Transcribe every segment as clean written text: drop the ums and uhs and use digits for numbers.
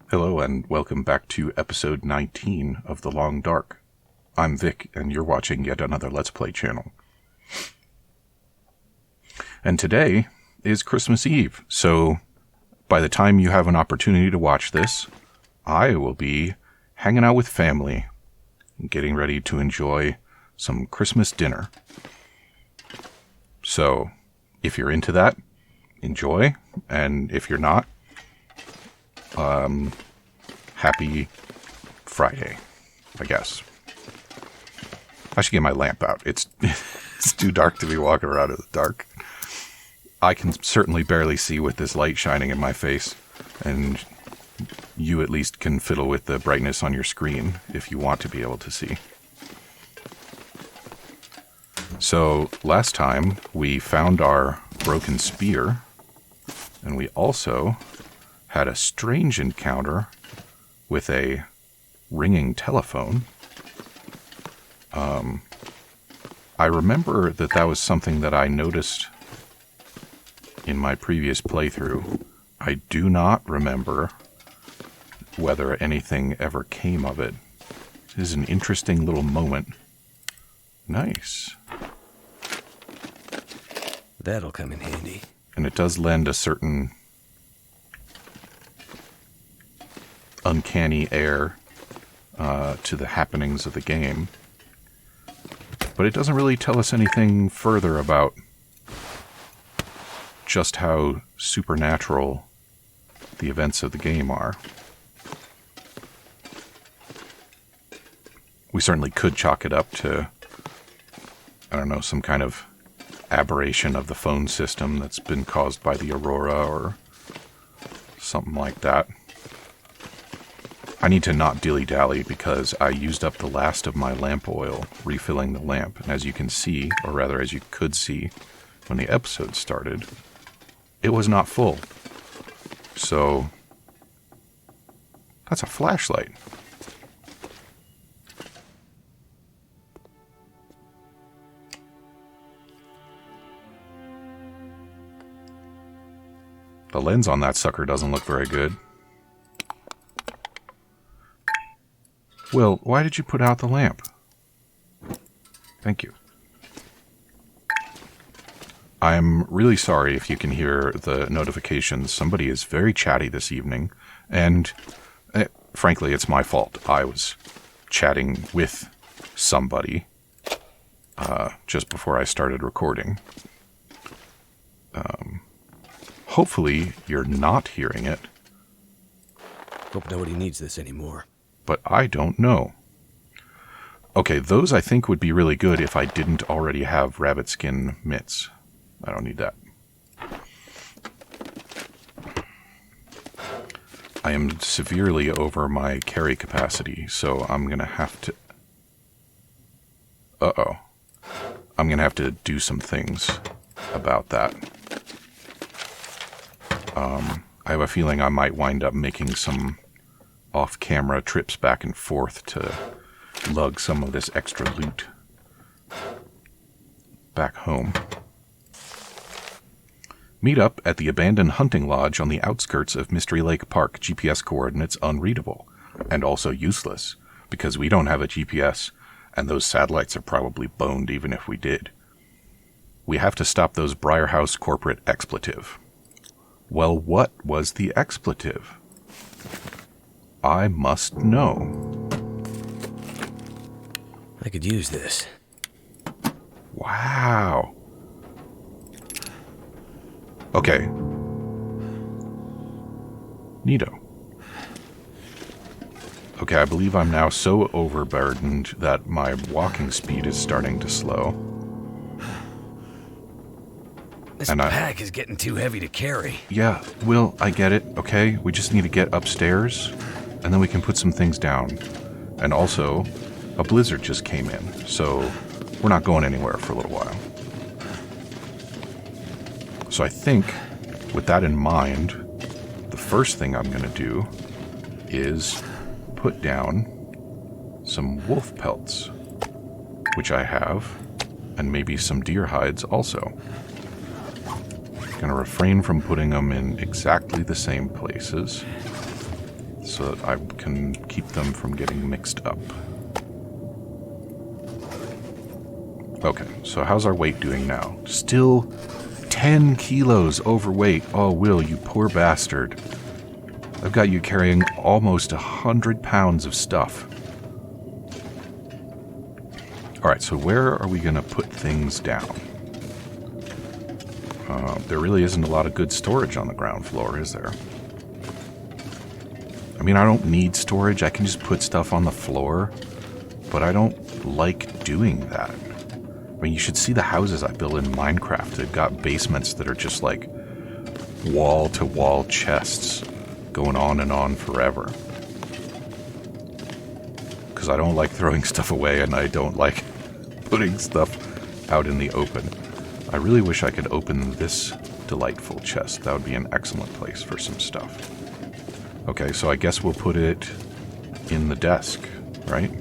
Hello and welcome back to episode 19 of The Long Dark. I'm Vic and you're watching yet another Let's Play channel. And today is Christmas Eve, so by the time you have an opportunity to watch this, I will be hanging out with family and getting ready to enjoy some Christmas dinner. So, if you're into that, enjoy, and if you're not, happy Friday, I guess. I should get my lamp out. It's too dark to be walking around in the dark. I can certainly barely see with this light shining in my face, and you at least can fiddle with the brightness on your screen if you want to be able to see. So, last time we found our broken spear, and we also had a strange encounter with a ringing telephone. I remember that was something that I noticed in my previous playthrough. I do not remember whether anything ever came of it. This is an interesting little moment. Nice. That'll come in handy. And it does lend a certain uncanny air to the happenings of the game. But it doesn't really tell us anything further about just how supernatural the events of the game are. We certainly could chalk it up to, I don't know, some kind of aberration of the phone system that's been caused by the aurora or something like that. I need to not dilly-dally because I used up the last of my lamp oil refilling the lamp. And as you can see, or rather as you could see when the episode started, it was not full. So, that's a flashlight. The lens on that sucker doesn't look very good. Will, why did you put out the lamp? Thank you. I'm really sorry if you can hear the notifications. Somebody is very chatty this evening, and frankly, it's my fault. I was chatting with somebody just before I started recording. Hopefully, you're not hearing it. Hope nobody needs this anymore. But I don't know. Okay, those I think would be really good if I didn't already have rabbit skin mitts. I don't need that. I am severely over my carry capacity, so I'm going to have to... Uh-oh. I'm going to have to do some things about that. I have a feeling I might wind up making some off-camera trips back and forth to lug some of this extra loot back home. Meet up at the abandoned hunting lodge on the outskirts of Mystery Lake Park. GPS coordinates unreadable and also useless because we don't have a GPS and those satellites are probably boned even if we did. We have to stop those Briarhouse corporate expletive. Well, what was the expletive? I must know. I could use this. Wow. Okay. Neato. Okay, I believe I'm now so overburdened that my walking speed is starting to slow. This pack is getting too heavy to carry. Yeah, Will, I get it, okay? We just need to get upstairs, and then we can put some things down. And also, a blizzard just came in, so we're not going anywhere for a little while. So I think, with that in mind, the first thing I'm going to do is put down some wolf pelts, which I have, and maybe some deer hides also. Going to refrain from putting them in exactly the same places. so that I can keep them from getting mixed up. Okay, so how's our weight doing now? Still 10 kilos overweight. Oh, Will, you poor bastard. I've got you carrying almost 100 pounds of stuff. Alright, so where are we going to put things down? There really isn't a lot of good storage on the ground floor, is there? I mean, I don't need storage. I can just put stuff on the floor. But I don't like doing that. I mean, you should see the houses I build in Minecraft. They've got basements that are just like wall-to-wall chests going on and on forever. Because I don't like throwing stuff away, and I don't like putting stuff out in the open. I really wish I could open this delightful chest. That would be an excellent place for some stuff. Okay, so I guess we'll put it in the desk, right?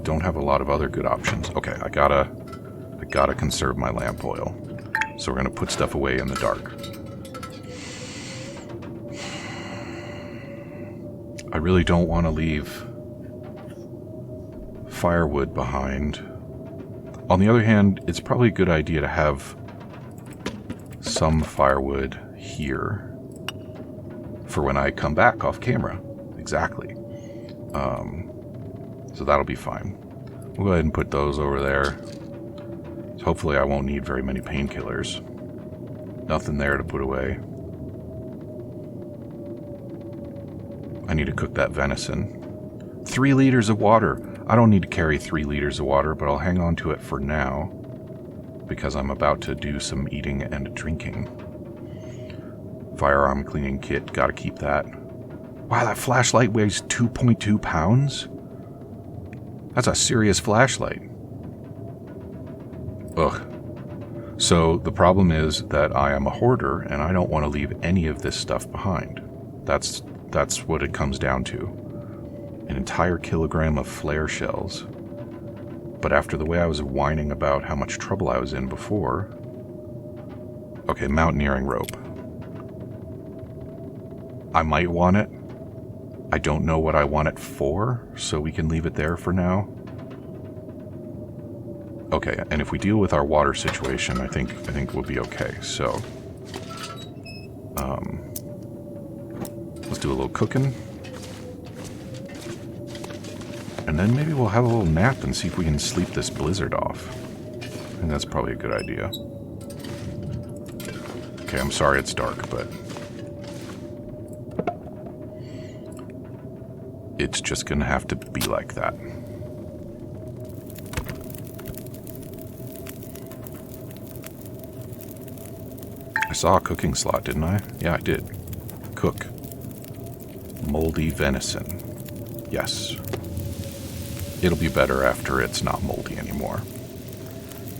Don't have a lot of other good options. Okay, I gotta conserve my lamp oil. So we're gonna put stuff away in the dark. I really don't want to leave firewood behind. On the other hand, it's probably a good idea to have some firewood here for when I come back off camera. Exactly. So that'll be fine. We'll go ahead and put those over there. So hopefully I won't need very many painkillers. Nothing there to put away. I need to cook that venison. 3 liters of water. I don't need to carry 3 liters of water, but I'll hang on to it for now because I'm about to do some eating and drinking. Firearm cleaning kit, gotta keep that. Wow, that flashlight weighs 2.2 pounds? That's a serious flashlight. Ugh. So the problem is that I am a hoarder and I don't want to leave any of this stuff behind. That's what it comes down to. An entire kilogram of flare shells. But after the way I was whining about how much trouble I was in before... Okay, mountaineering rope. I might want it. I don't know what I want it for, so we can leave it there for now. Okay, and if we deal with our water situation, I think we'll be okay. So, let's do a little cooking. And then maybe we'll have a little nap and see if we can sleep this blizzard off. I think that's probably a good idea. Okay, I'm sorry it's dark, but... it's just gonna have to be like that. I saw a cooking slot, didn't I? Yeah, I did. Cook. Moldy venison. Yes. It'll be better after it's not moldy anymore.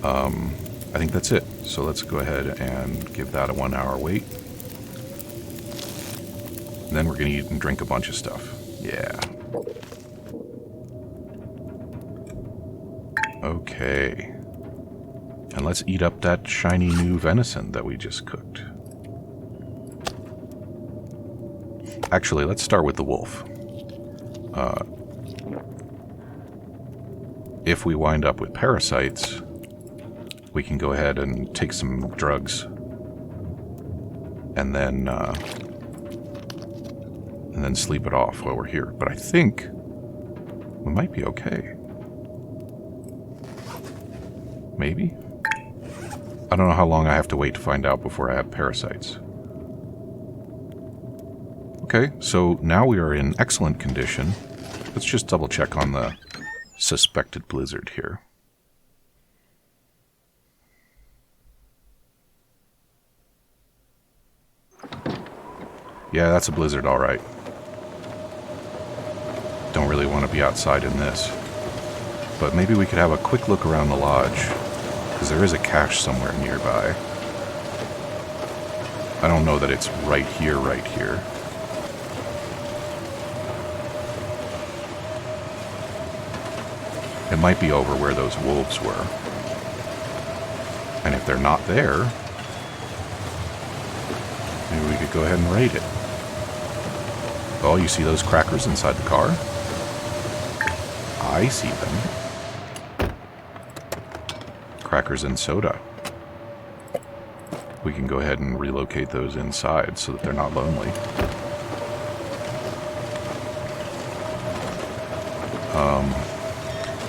I think that's it. So let's go ahead and give that a 1 hour wait. And then we're gonna eat and drink a bunch of stuff. Yeah. Okay. And let's eat up that shiny new venison that we just cooked. Actually, let's start with the wolf. If we wind up with parasites, we can go ahead and take some drugs. And then sleep it off while we're here. But I think we might be okay. Maybe? I don't know how long I have to wait to find out before I have parasites. Okay, so now we are in excellent condition. Let's just double check on the suspected blizzard here. Yeah, that's a blizzard, all right. Don't really want to be outside in this. But maybe we could have a quick look around the lodge, because there is a cache somewhere nearby. I don't know that it's right here, right here. It might be over where those wolves were. And if they're not there, maybe we could go ahead and raid it. Oh, you see those crackers inside the car? I see them. Crackers and soda. We can go ahead and relocate those inside so that they're not lonely.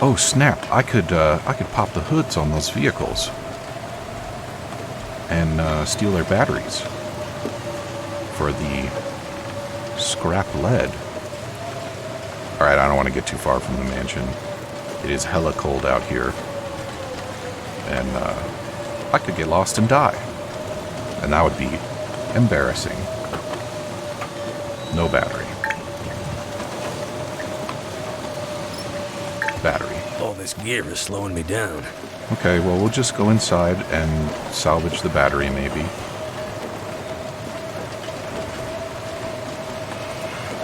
Oh snap! I could pop the hoods on those vehicles and steal their batteries for the scrap lead. All right, I don't want to get too far from the mansion. It is hella cold out here, and I could get lost and die, and that would be embarrassing. No battery. Battery. All this gear is slowing me down. Okay, well, we'll just go inside and salvage the battery, maybe.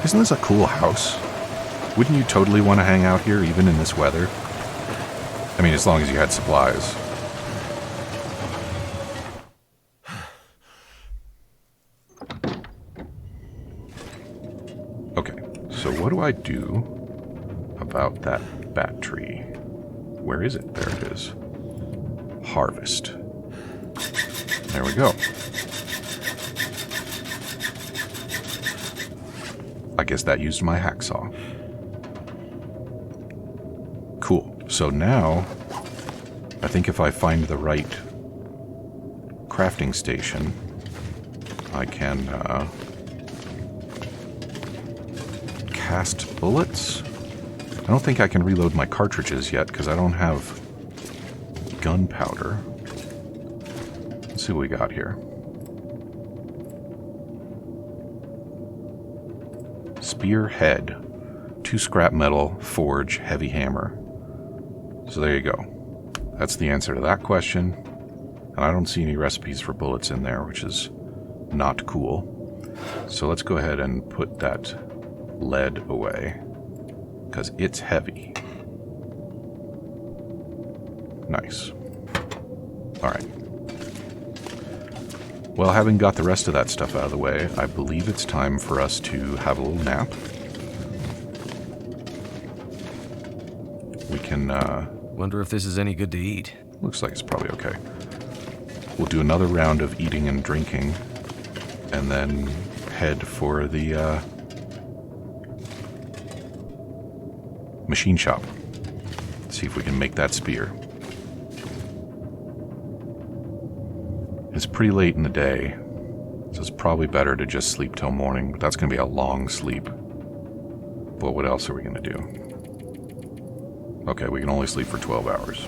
Isn't this a cool house? Wouldn't you totally want to hang out here, even in this weather? I mean, as long as you had supplies. Okay, so what do I do about that battery? Where is it? There it is. Harvest. There we go. I guess that used my hacksaw. Cool. So now, I think if I find the right crafting station, I can cast bullets. I don't think I can reload my cartridges yet because I don't have gunpowder. Let's see what we got here. Spearhead. 2 scrap metal, forge, heavy hammer. So there you go. That's the answer to that question. And I don't see any recipes for bullets in there, which is not cool. So let's go ahead and put that lead away, because it's heavy. Nice. Alright. Well, having got the rest of that stuff out of the way, I believe it's time for us to have a little nap. We can, Wonder if this is any good to eat. Looks like it's probably okay. We'll do another round of eating and drinking, and then head for the, machine shop. See if we can make that spear. It's pretty late in the day, so it's probably better to just sleep till morning, but that's going to be a long sleep. But what else are we going to do? Okay, we can only sleep for 12 hours.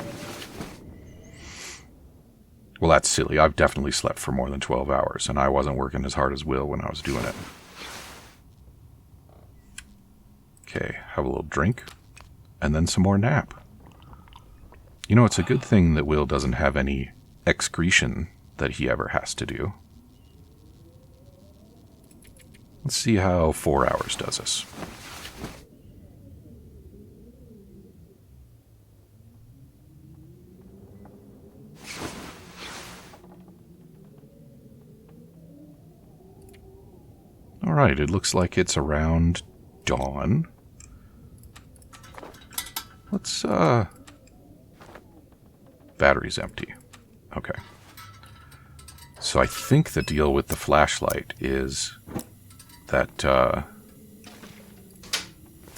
Well, that's silly. I've definitely slept for more than 12 hours, and I wasn't working as hard as Will when I was doing it. Okay, have a little drink, and then some more nap. You know, it's a good thing that Will doesn't have any excretion that he ever has to do. Let's see how 4 hours does us. Alright, it looks like it's around dawn. Let's, battery's empty. Okay. So I think the deal with the flashlight is that, the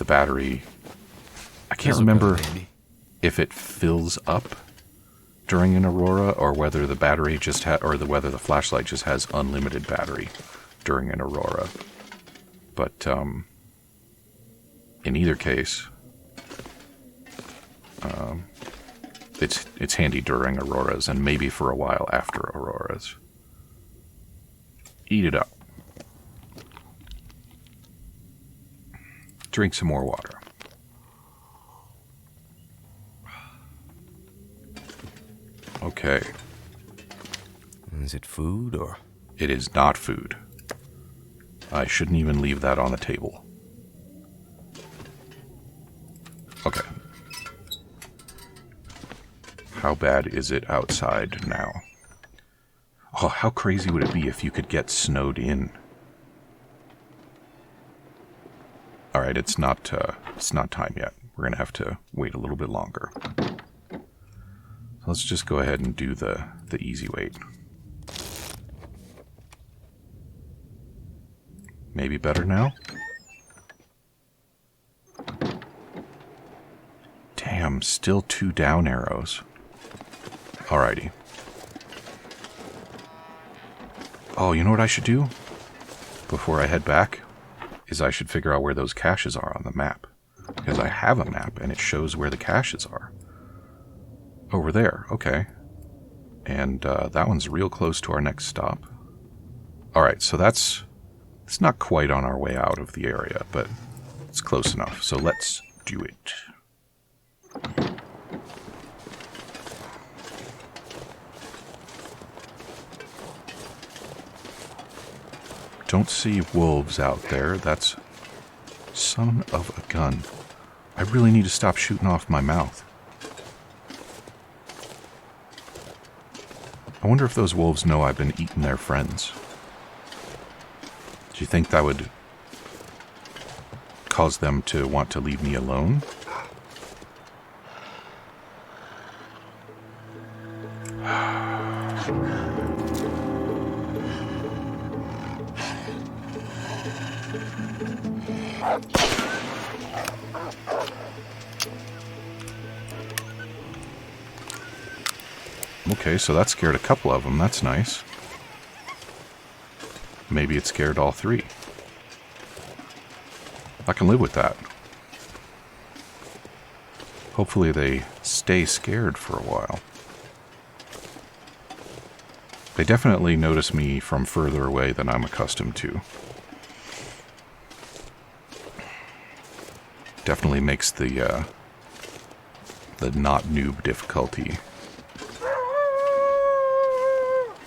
battery... I can't remember if it fills up during an aurora, or whether the battery just whether the flashlight just has unlimited battery during an aurora. But, in either case, it's handy during auroras, and maybe for a while after auroras. Eat it up. Drink some more water. Okay. Is it food, or? It is not food. I shouldn't even leave that on the table. Okay. How bad is it outside now? Oh, how crazy would it be if you could get snowed in? Alright, it's not time yet. We're going to have to wait a little bit longer. So let's just go ahead and do the easy wait. Maybe better now? Damn, still 2 down arrows. Alrighty. Oh, you know what I should do? Before I head back? Is I should figure out where those caches are on the map. Because I have a map, and it shows where the caches are. Over there, okay. And that one's real close to our next stop. Alright, so it's not quite on our way out of the area, but it's close enough. So let's do it. Don't see wolves out there. That's... Son of a gun. I really need to stop shooting off my mouth. I wonder if those wolves know I've been eating their friends. Do you think that would cause them to want to leave me alone? Okay, so that scared a couple of them. That's nice. Maybe it scared all 3. I can live with that. Hopefully they stay scared for a while. They definitely notice me from further away than I'm accustomed to. Definitely makes the not noob difficulty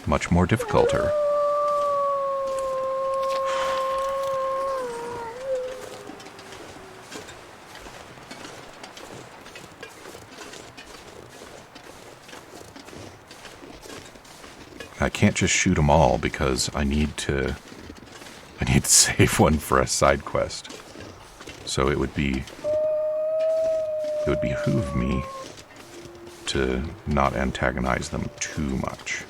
much more difficulter. I can't just shoot them all because I need to save one for a side quest. So it would behoove me to not antagonize them too much.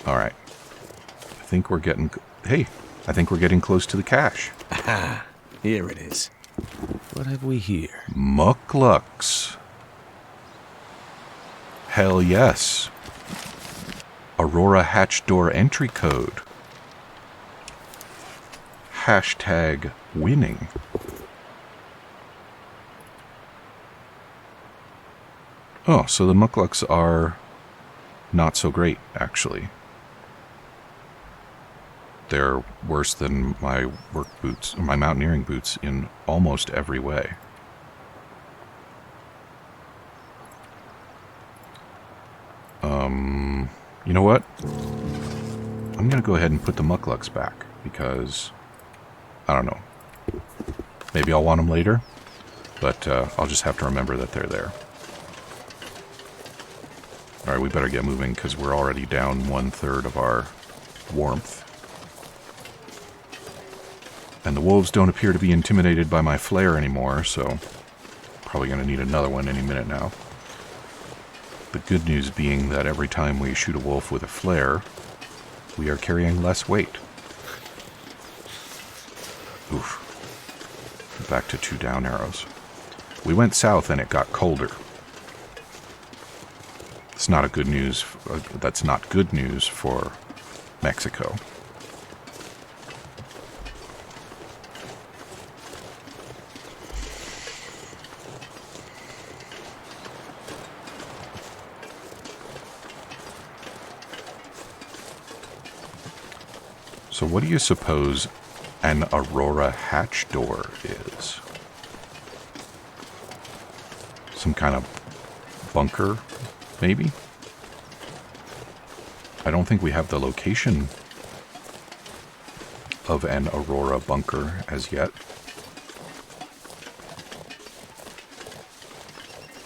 Alright. I think we're getting close to the cache. Aha! Here it is. What have we here? Mucklucks. Hell yes. Aurora hatch door entry code. Hashtag winning. Oh, so the mucklucks are not so great, actually. They're worse than my work boots, or my mountaineering boots, in almost every way. You know what? I'm gonna go ahead and put the mucklucks back, because, I don't know. Maybe I'll want them later, but I'll just have to remember that they're there. Alright, we better get moving, because we're already down 1/3 of our warmth. And the wolves don't appear to be intimidated by my flare anymore, so probably going to need another one any minute now. The good news being that every time we shoot a wolf with a flare, we are carrying less weight. Oof. Back to 2 down arrows. We went south and it got colder. It's not a good news. That's not good news for Mexico. So what do you suppose an Aurora hatch door is? Some kind of bunker, maybe? I don't think we have the location of an Aurora bunker as yet.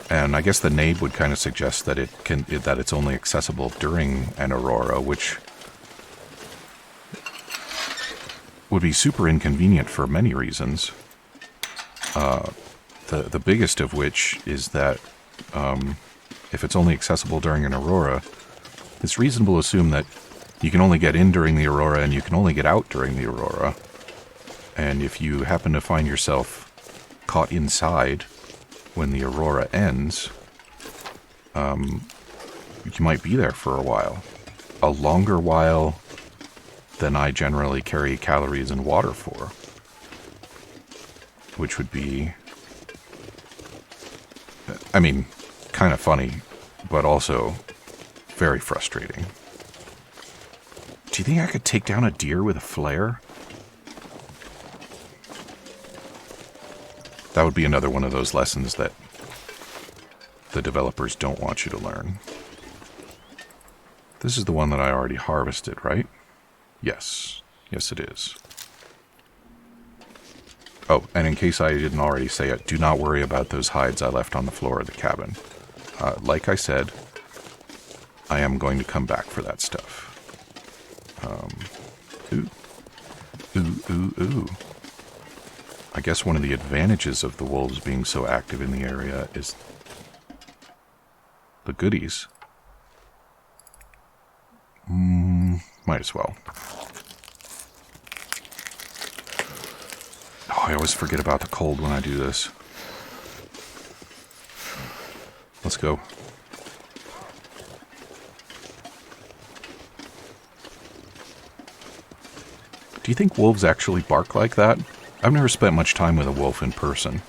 And I guess the nade would kind of suggest that that it's only accessible during an aurora, which would be super inconvenient for many reasons. The biggest of which is that if it's only accessible during an aurora, it's reasonable to assume that you can only get in during the aurora and you can only get out during the aurora. And if you happen to find yourself caught inside when the aurora ends, you might be there for a while. A longer while than I generally carry calories and water for. Which would be, I mean, kind of funny, but also very frustrating. Do you think I could take down a deer with a flare? That would be another one of those lessons that the developers don't want you to learn. This is the one that I already harvested, right? Yes. Yes, it is. Oh, and in case I didn't already say it, do not worry about those hides I left on the floor of the cabin. Like I said, I am going to come back for that stuff. Ooh. I guess one of the advantages of the wolves being so active in the area is the goodies. Might as well. Oh, I always forget about the cold when I do this. Let's go. Do you think wolves actually bark like that? I've never spent much time with a wolf in person.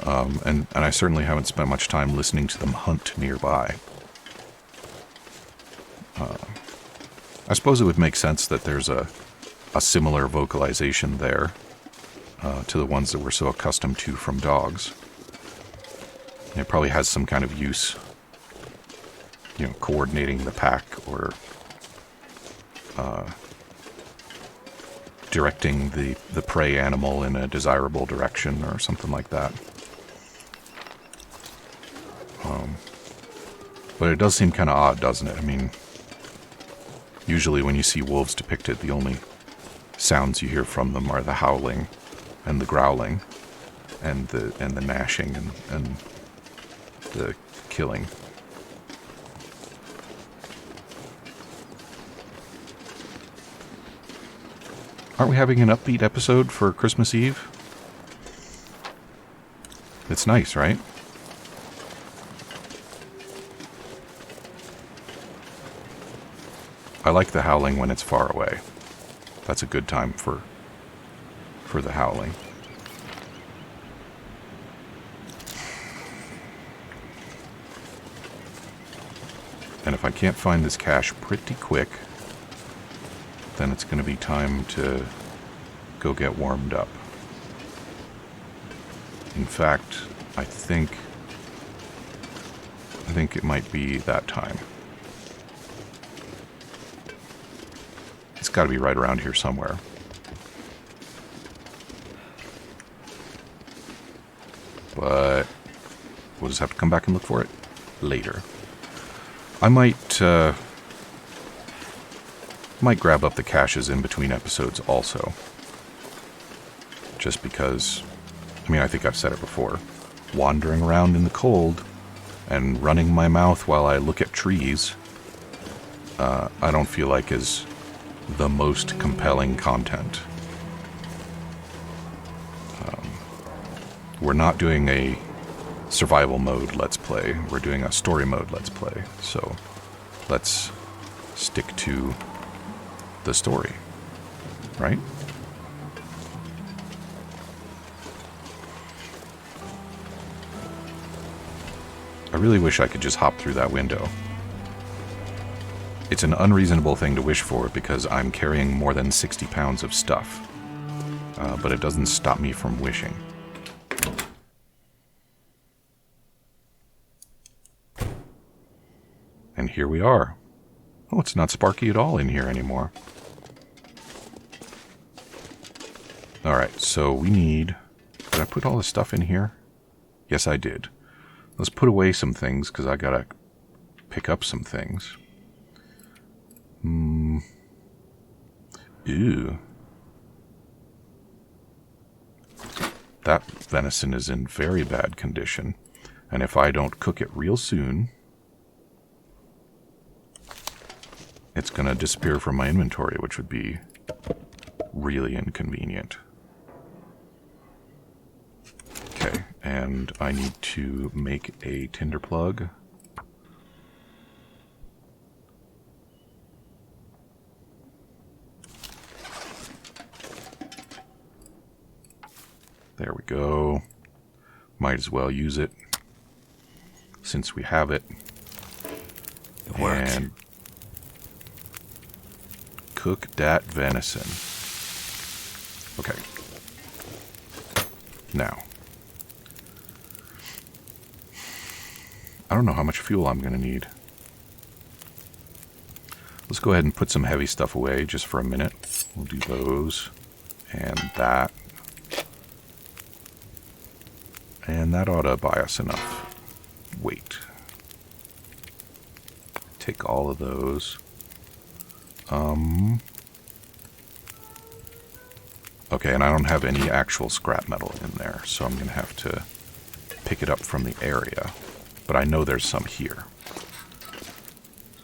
And I certainly haven't spent much time listening to them hunt nearby. I suppose it would make sense that there's a similar vocalization there to the ones that we're so accustomed to from dogs. It probably has some kind of use, coordinating the pack or directing the prey animal in a desirable direction or something like that. But it does seem kind of odd, doesn't it? I mean, usually when you see wolves depicted, the only sounds you hear from them are the howling and the growling and the gnashing and the killing. Aren't we having an upbeat episode for Christmas Eve? It's nice, right? I like the howling when it's far away. That's a good time for the howling. And if I can't find this cache pretty quick, then it's going to be time to go get warmed up. In fact, I think it might be that time. It's got to be right around here somewhere. But we'll just have to come back and look for it later. I might grab up the caches in between episodes also. Just because, I think I've said it before, wandering around in the cold and running my mouth while I look at trees, I don't feel like is the most compelling content. We're not doing a survival mode let's play. We're doing a story mode let's play. So let's stick to the story, right? I really wish I could just hop through that window. It's an unreasonable thing to wish for because I'm carrying more than 60 pounds of stuff. But it doesn't stop me from wishing. And here we are. Oh, it's not sparky at all in here anymore. Alright, so we need... Did I put all the stuff in here? Yes, I did. Let's put away some things, because I gotta pick up some things. Ew. That venison is in very bad condition. And if I don't cook it real soon, it's going to disappear from my inventory, which would be really inconvenient. Okay, and I need to make a tinder plug. There we go. Might as well use it since we have it. It works. And cook that venison. Okay. Now, I don't know how much fuel I'm going to need. Let's go ahead and put some heavy stuff away just for a minute. We'll do those and that. And that ought to buy us enough weight. Take all of those. Okay, and I don't have any actual scrap metal in there, so I'm going to have to pick it up from the area. But I know there's some here.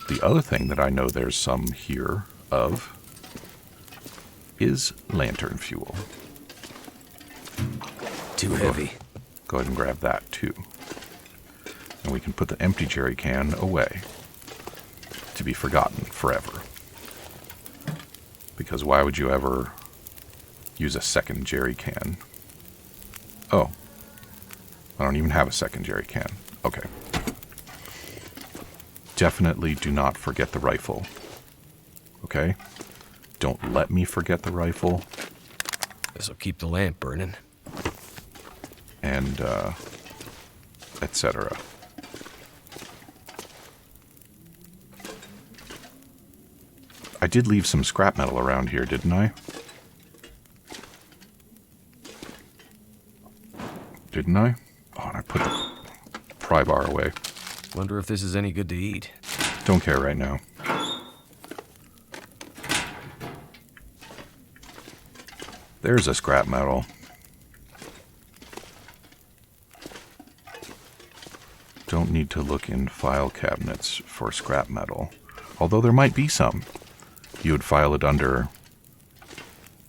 The other thing that I know there's some here of is lantern fuel. Too heavy. Go ahead and grab that too. And we can put the empty jerry can away to be forgotten forever. Because why would you ever use a second jerry can? Oh, I don't even have a second jerry can. Okay. Definitely do not forget the rifle. Okay? Don't let me forget the rifle. This'll keep the lamp burning. And, etc. I did leave some scrap metal around here, didn't I? Didn't I? Oh, and I put the pry bar away. Wonder if this is any good to eat. Don't care right now. There's a scrap metal. Don't need to look in file cabinets for scrap metal. Although there might be some. You would file it under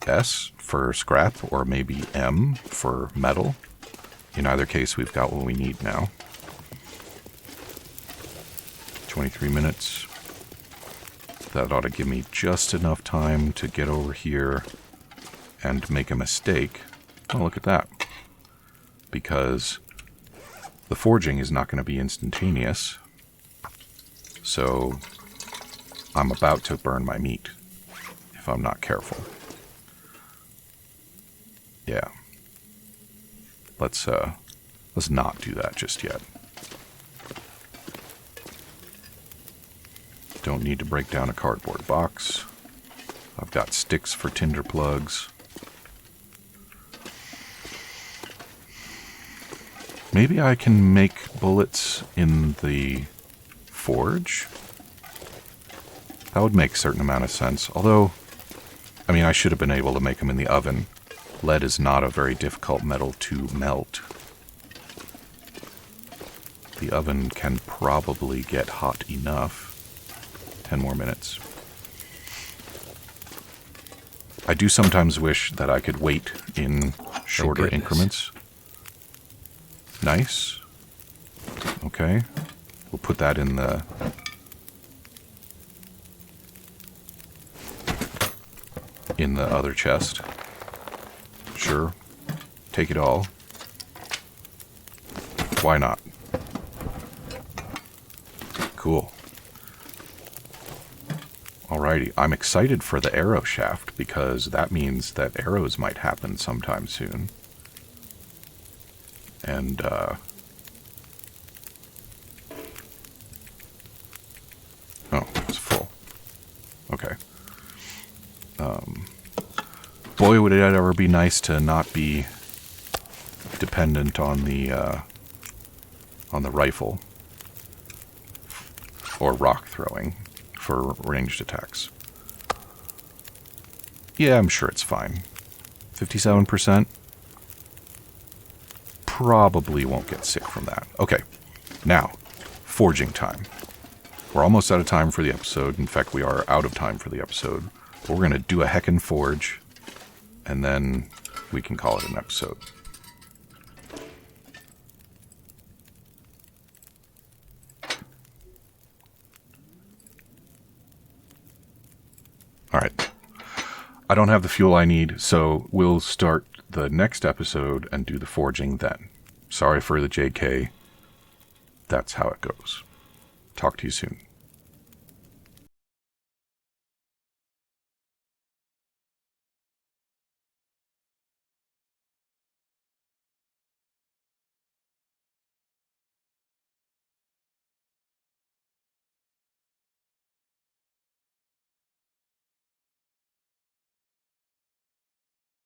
S for scrap, or maybe M for metal. In either case, we've got what we need now. 23 minutes. That ought to give me just enough time to get over here and make a mistake. Oh, look at that. Because the forging is not going to be instantaneous. So I'm about to burn my meat if I'm not careful. Yeah. Let's not do that just yet. Don't need to break down a cardboard box. I've got sticks for tinder plugs. Maybe I can make bullets in the forge? That would make a certain amount of sense. Although, I mean, I should have been able to make them in the oven. Lead is not a very difficult metal to melt. The oven can probably get hot enough. 10 more minutes. I do sometimes wish that I could wait in shorter increments. Nice. Okay. We'll put that in the other chest. Sure. Take it all. Why not? Cool. Alrighty. I'm excited for the arrow shaft because that means that arrows might happen sometime soon. And, oh, it's full. Okay. Boy, would it ever be nice to not be dependent on the on the rifle. Or rock throwing for ranged attacks. Yeah, I'm sure it's fine. 57%? Probably won't get sick from that. Okay, now, forging time. We're almost out of time for the episode. In fact, we are out of time for the episode. But we're going to do a heckin' forge, and then we can call it an episode. Alright. I don't have the fuel I need, so we'll start the next episode and do the forging then. Sorry for the JK. That's how it goes. Talk to you soon.